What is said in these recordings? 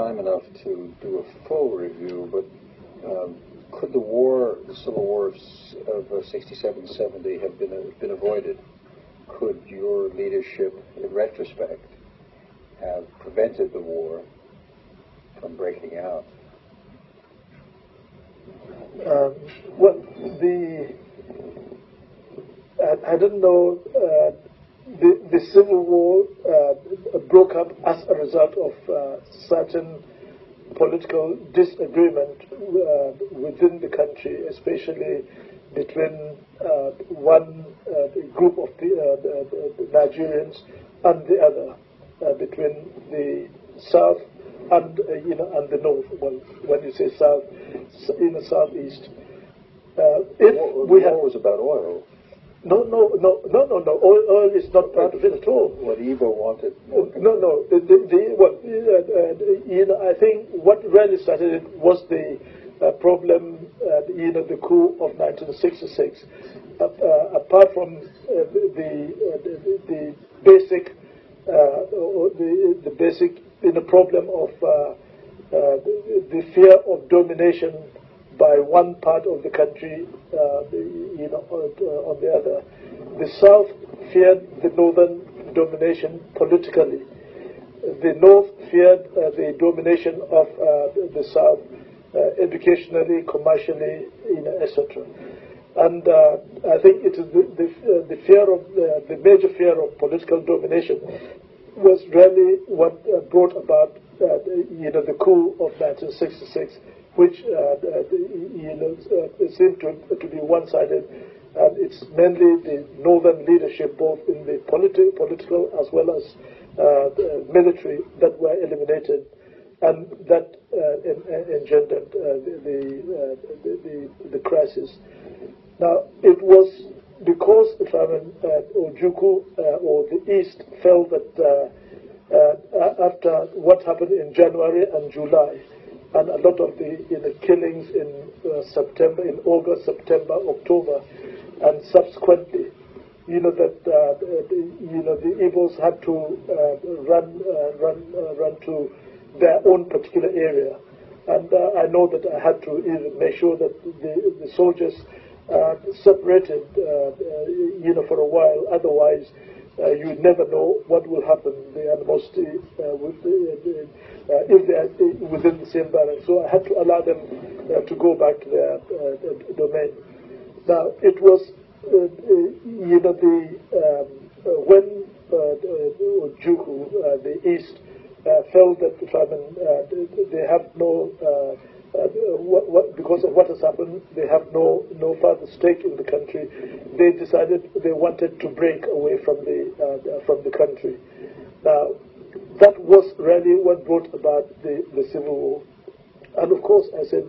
time enough to do a full review, but could the Civil War of 67-70 have been avoided? Could your leadership, in retrospect, have prevented the war from breaking out? Well, I don't know. The Civil War broke up as a result of certain political disagreement within the country, especially between one group of the Nigerians and the other, between the South and and the North. Well, when you say South, in the Southeast. The war was about oil. No. Oil is not part of it at all. What Igbo wanted. No. I think what really started it was the problem, the coup of 1966. Apart from the basic, problem of the fear of domination by one part of the country, on the other. The South feared the Northern domination politically. The North feared the domination of the South educationally, commercially, etc. And I think it is the fear of the major fear of political domination was really what brought about the coup of 1966. Which seemed to be one-sided, and it's mainly the northern leadership, both in the political as well as military, that were eliminated, and that engendered the crisis. Now, it was because Ojukwu or the East felt that after what happened in January and July, and a lot of the killings in September, in August, September, October, and subsequently, that the Igbos had to run to their own particular area, and I know that I had to even make sure that the soldiers separated, for a while. Otherwise, you never know what will happen. The animosity if they are within the same barracks. So I had to allow them to go back to their domain. Now, it was, when Ojukwu, the East, felt that they have no, because of what has happened, they have no further stake in the country. They decided they wanted to break away from the country. Now, that was really what brought about the Civil War. And of course, I said,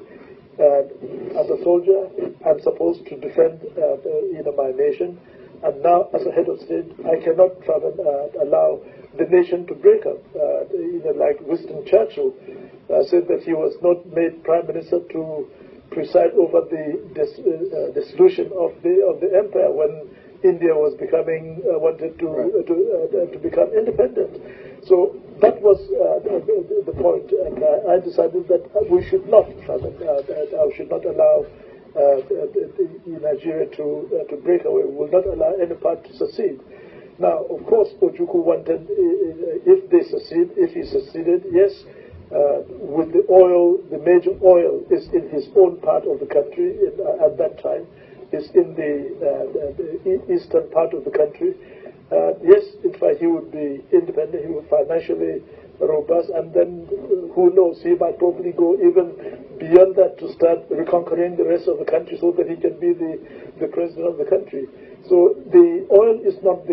as a soldier, I'm supposed to defend my nation. And now, as a head of state, I cannot allow the nation to break up. Like Winston Churchill said that he was not made prime minister to preside over the dissolution of the empire when India was wanted to become independent. So that was the point, and I decided that we should not, I should not allow Nigeria to break away. We will not allow any part to succeed. Now, of course, Ojukwu wanted, if he succeeded, yes, with the oil, the major oil is in his own part of the country at that time, is in the eastern part of the country. Yes, in fact, he would be independent, he would financially robust, and then who knows, he might probably go even beyond that to start reconquering the rest of the country so that he can be the president of the country. So the oil is not